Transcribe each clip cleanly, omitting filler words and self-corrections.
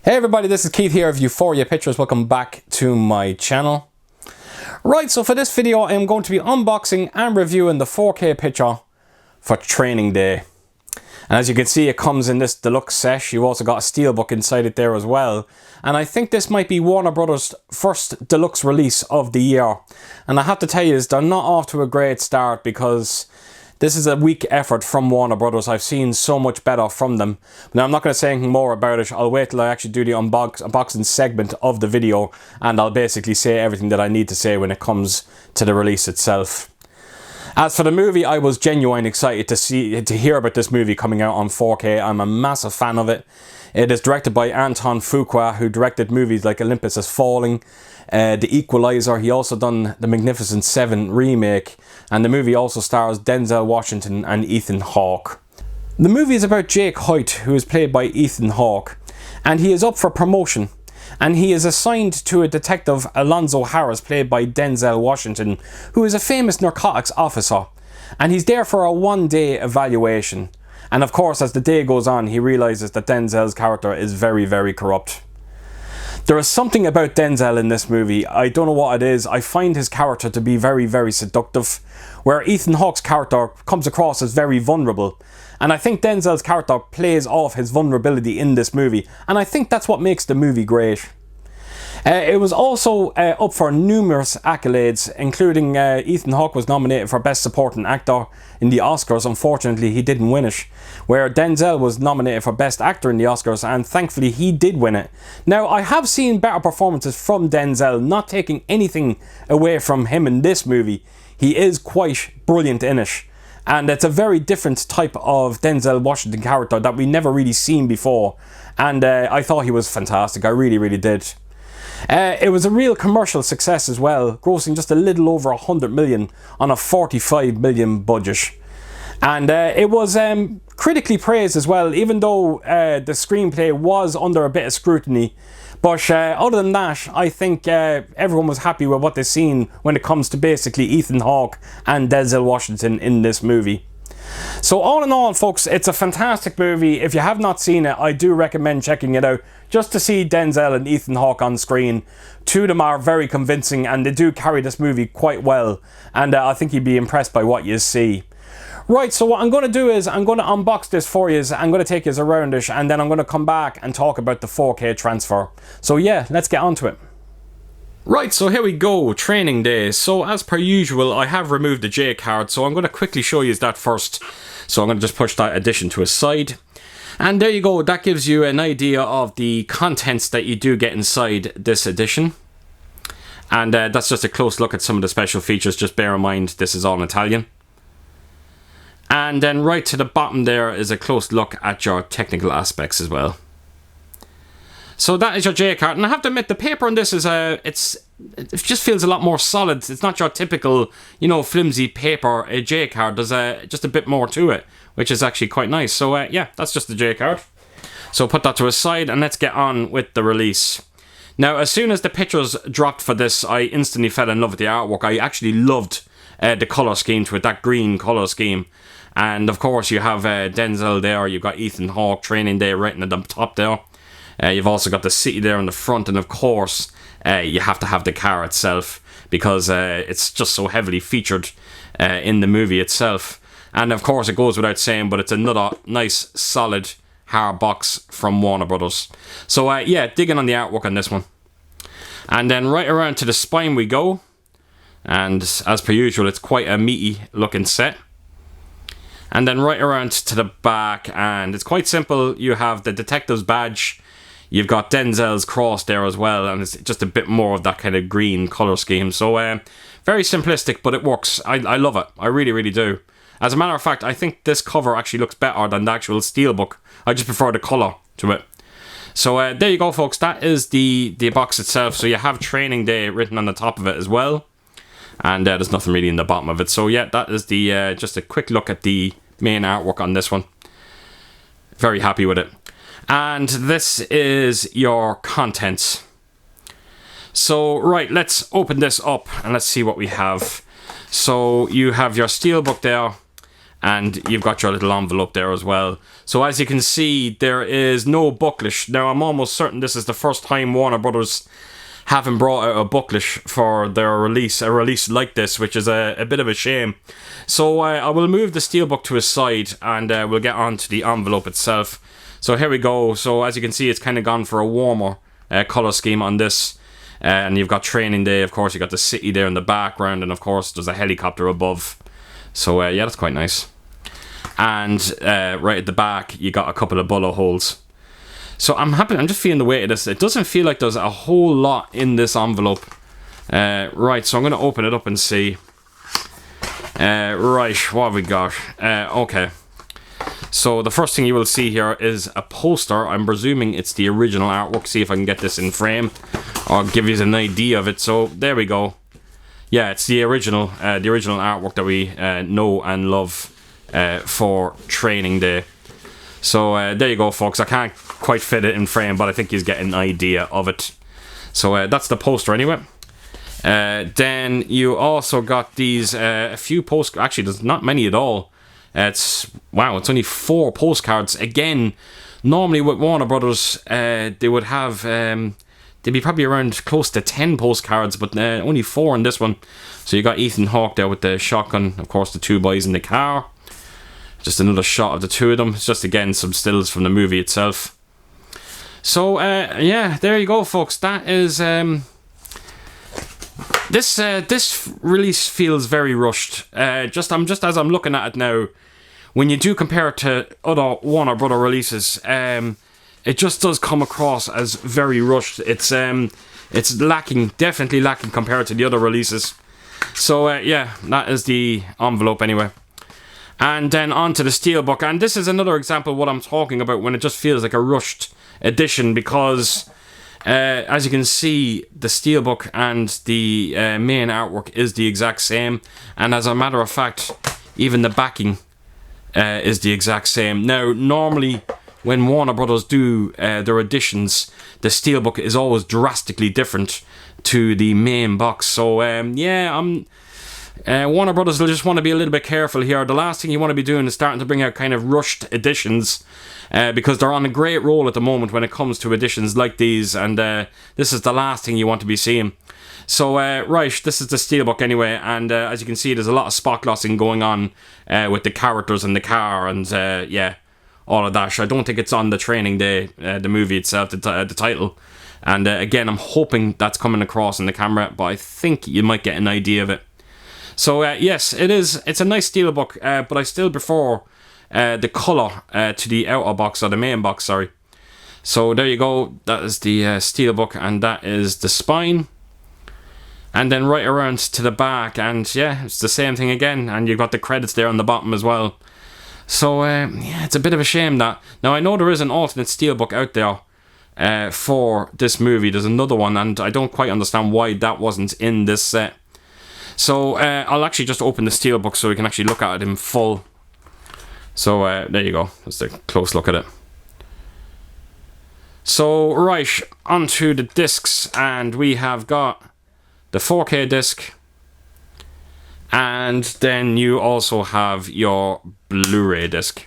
Hey everybody, this is Keith here of Euphoria Pictures. Welcome back to my channel. Right, so for this video I'm going to be unboxing and reviewing the 4K picture for training day. And as you can see, it comes in this deluxe set. You've also got a Steelbook inside it there as well. And I think this might be Warner Brothers' first deluxe release of the year. And I have to tell you, they're not off to a great start because this is a weak effort from Warner Brothers. I've seen so much better from them. Now, I'm not going to say anything more about it. I'll wait till I actually do the unboxing segment of the video, and I'll basically say everything that I need to say when it comes to the release itself. As for the movie, I was genuinely excited to hear about this movie coming out on 4K. I'm a massive fan of it. It is directed by Anton Fuqua, who directed movies like Olympus Has Fallen, The Equalizer. He also done The Magnificent Seven remake, and the movie also stars Denzel Washington and Ethan Hawke. The movie is about Jake Hoyt, who is played by Ethan Hawke, and he is up for promotion. And he is assigned to a detective, Alonzo Harris, played by Denzel Washington, who is a famous narcotics officer. And he's there for a one-day evaluation. And of course, as the day goes on, he realizes that Denzel's character is very, very corrupt. There is something about Denzel in this movie. I don't know what it is. I find his character to be very, very seductive, where Ethan Hawke's character comes across as very vulnerable. And I think Denzel's character plays off his vulnerability in this movie, and I think that's what makes the movie great. It was also up for numerous accolades, including Ethan Hawke was nominated for Best Supporting Actor in the Oscars. Unfortunately, he didn't win it. Where Denzel was nominated for Best Actor in the Oscars, and thankfully he did win it. Now, I have seen better performances from Denzel, not taking anything away from him in this movie. He is quite brilliant in it. And it's a very different type of Denzel Washington character that we never really seen before. And I thought he was fantastic. I really, really did. It was a real commercial success as well, grossing just a little over 100 million on a 45 million budget. And it was critically praised as well, even though the screenplay was under a bit of scrutiny. But other than that, I think everyone was happy with what they've seen when it comes to basically Ethan Hawke and Denzel Washington in this movie. So all in all, folks, it's a fantastic movie. If you have not seen it, I do recommend checking it out, just to see Denzel and Ethan Hawke on screen. Two of them are very convincing, and they do carry this movie quite well. And I think you'd be impressed by what you see. Right, so what I'm going to do is I'm going to unbox this for you. I'm going to take you around it, and then I'm going to come back and talk about the 4K transfer. So yeah, let's get on to it. Right, so here we go, training day. So as per usual, I have removed the J card, so I'm going to quickly show you that first. So I'm going to just push that addition to a side. And there you go, that gives you an idea of the contents that you do get inside this edition. And that's just a close look at some of the special features. Just bear in mind, this is all in Italian. And then right to the bottom there is a close look at your technical aspects as well. So that is your J card, and I have to admit the paper on this is it just feels a lot more solid. It's not your typical, you know, flimsy paper. A J card, there's just a bit more to it, which is actually quite nice. So yeah, that's just the J card. So put that to a side, and let's get on with the release. Now, as soon as the pictures dropped for this, I instantly fell in love with the artwork. I actually loved the colour scheme to it, that green colour scheme. And of course, you have Denzel there. You've got Ethan Hawke, training day right at the top there. You've also got the city there in the front, and of course you have to have the car itself because it's just so heavily featured in the movie itself. And of course it goes without saying, but it's another nice solid hard box from Warner Brothers. So yeah, digging on the artwork on this one. And then right around to the spine we go, and as per usual it's quite a meaty looking set. And then right around to the back, and it's quite simple. You have the detective's badge. You've got Denzel's cross there as well, and it's just a bit more of that kind of green colour scheme. So very simplistic, but it works. I love it. I really, really do. As a matter of fact, I think this cover actually looks better than the actual Steelbook. I just prefer the colour to it. So there you go, folks. That is the box itself. So you have training day written on the top of it as well. And there's nothing really in the bottom of it. So yeah, that is the just a quick look at the main artwork on this one. Very happy with it. And this is your contents. So right, let's open this up and let's see what we have. So you have your Steelbook there, And you've got your little envelope there as well. So as you can see, there is no booklet. Now, I'm almost certain this is the first time Warner Brothers haven't brought out a booklet for their release, a release like this, which is a bit of a shame. So I will move the Steelbook to his side, and we'll get on to the envelope itself. So here we go. So as you can see, it's kind of gone for a warmer colour scheme on this. And you've got Training Day, of course, you've got the city there in the background, and of course there's a helicopter above. So yeah, that's quite nice. And right at the back, you got a couple of bullet holes. So I'm just feeling the weight of this. It doesn't feel like there's a whole lot in this envelope. Right, so I'm going to open it up and see. Right, what have we got? Okay. So the first thing you will see here is a poster. I'm presuming it's the original artwork. See if I can get this in frame or give you an idea of it. So there we go. Yeah, it's the original artwork that we know and love for Training Day. So there you go, folks. I can't quite fit it in frame, but I think you get an idea of it. So that's the poster anyway. Then you also got these a few postcards. Actually, there's not many at all. It's only 4 postcards. Again, normally with Warner Brothers, they would have they'd be probably around close to 10 postcards, but only 4 in this one. So you got Ethan Hawke there with the shotgun, of course, the 2 boys in the car. Just another shot of the 2 of them. It's just, again, some stills from the movie itself. So, yeah, there you go, folks. That is... This release feels very rushed. Just as I'm looking at it now, when you do compare it to other Warner Brother releases, it just does come across as very rushed. It's lacking, definitely lacking compared to the other releases. So, yeah, that is the envelope anyway. And then on to the Steelbook, and this is another example of what I'm talking about when it just feels like a rushed edition, because as you can see, the Steelbook and the main artwork is the exact same, and as a matter of fact, even the backing is the exact same. Now, normally when Warner Brothers do their editions, the Steelbook is always drastically different to the main box. So yeah, Warner Brothers will just want to be a little bit careful here. The last thing you want to be doing is starting to bring out kind of rushed editions, because they're on a great roll at the moment when it comes to editions like these, and this is the last thing you want to be seeing. So right, this is the Steelbook anyway, and as you can see, there's a lot of spot glossing going on with the characters in the car, and yeah, all of that. I don't think it's on the Training Day, the movie itself, the title. And again, I'm hoping that's coming across in the camera, but I think you might get an idea of it. So yes, it's a nice Steelbook, but I still prefer the colour to the outer box, or the main box, sorry. So there you go, that is the Steelbook, and that is the spine. And then right around to the back, and yeah, it's the same thing again, and you've got the credits there on the bottom as well. So yeah, it's a bit of a shame that... Now I know there is an alternate Steelbook out there for this movie. There's another one, and I don't quite understand why that wasn't in this set. So I'll actually just open the Steelbook so we can actually look at it in full. So there you go, that's a close look at it. So right, onto the discs, and we have got the 4K disc, and then you also have your Blu-ray disc.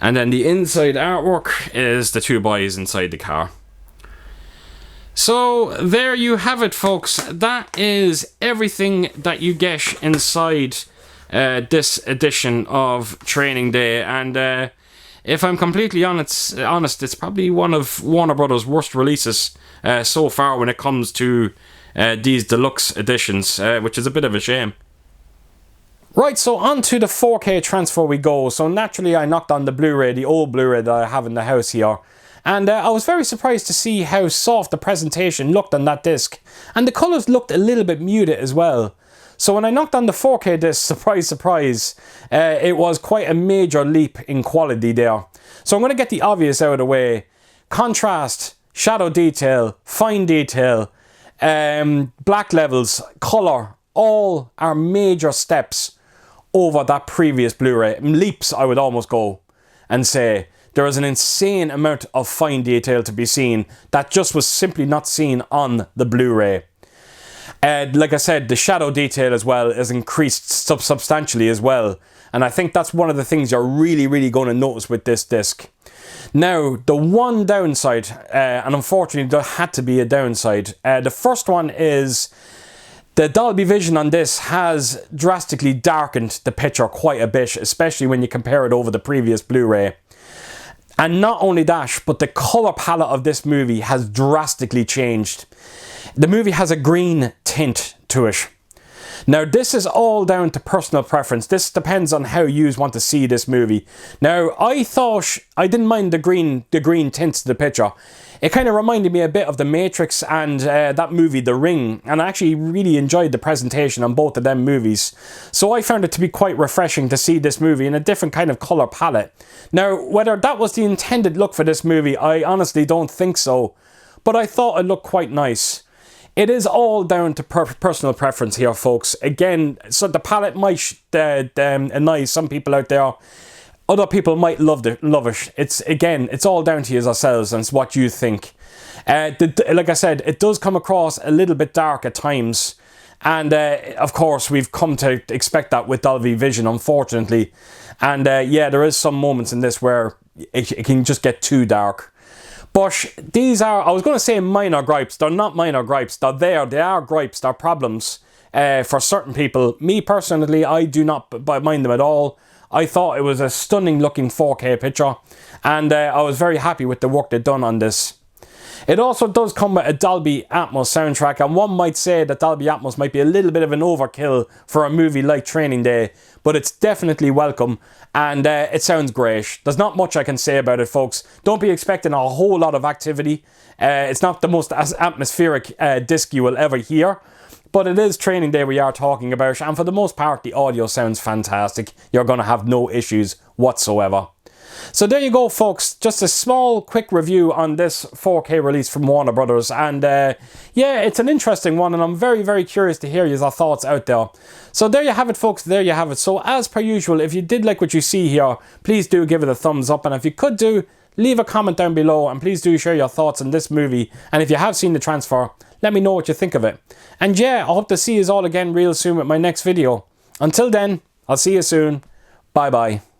And then the inside artwork is the 2 boys inside the car. So there you have it, folks. That is everything that you get inside this edition of Training Day, and if I'm completely honest, it's probably one of Warner Brothers' worst releases so far when it comes to these deluxe editions, which is a bit of a shame. Right, so on to the 4K transfer we go. So naturally I knocked on the Blu-ray, the old Blu-ray that I have in the house here. And I was very surprised to see how soft the presentation looked on that disc. And the colours looked a little bit muted as well. So when I knocked on the 4K disc, surprise, surprise, it was quite a major leap in quality there. So I'm going to get the obvious out of the way. Contrast, shadow detail, fine detail, black levels, colour, all are major steps over that previous Blu-ray. Leaps, I would almost go and say. There is an insane amount of fine detail to be seen that just was simply not seen on the Blu-ray. Like I said, the shadow detail as well is increased substantially as well. And I think that's one of the things you're really going to notice with this disc. Now, the one downside, and unfortunately there had to be a downside, the first one is the Dolby Vision on this has drastically darkened the picture quite a bit, especially when you compare it over the previous Blu-ray. And not only that, but the colour palette of this movie has drastically changed. The movie has a green tint to it. Now, this is all down to personal preference. This depends on how you want to see this movie. Now, I thought I didn't mind the green tints to the picture. It kind of reminded me a bit of The Matrix and that movie, The Ring. And I actually really enjoyed the presentation on both of them movies. So I found it to be quite refreshing to see this movie in a different kind of colour palette. Now, whether that was the intended look for this movie, I honestly don't think so. But I thought it looked quite nice. It is all down to personal preference here, folks. Again, so the palette might annoy some people out there. Other people might love it. It's all down to yourselves and it's what you think. Like I said, it does come across a little bit dark at times. And of course, we've come to expect that with Dolby Vision, unfortunately. And yeah, there is some moments in this where it can just get too dark. But these are, I was going to say minor gripes. They're not minor gripes. They're there. They are gripes. They're problems for certain people. Me personally, I do not mind them at all. I thought it was a stunning looking 4K picture. And I was very happy with the work they've done on this. It also does come with a Dolby Atmos soundtrack, and one might say that Dolby Atmos might be a little bit of an overkill for a movie like Training Day, but it's definitely welcome, and it sounds great. There's not much I can say about it, folks. Don't be expecting a whole lot of activity. It's not the most atmospheric disc you will ever hear, but it is Training Day we are talking about, and for the most part, the audio sounds fantastic. You're going to have no issues whatsoever. So there you go, folks. Just a small, quick review on this 4K release from Warner Brothers. And yeah, it's an interesting one, and I'm very curious to hear your thoughts out there. So there you have it, folks. There you have it. So as per usual, if you did like what you see here, please do give it a thumbs up. And if you could do, leave a comment down below. And please do share your thoughts on this movie. And if you have seen the transfer, let me know what you think of it. And yeah, I hope to see you all again real soon with my next video. Until then, I'll see you soon. Bye-bye.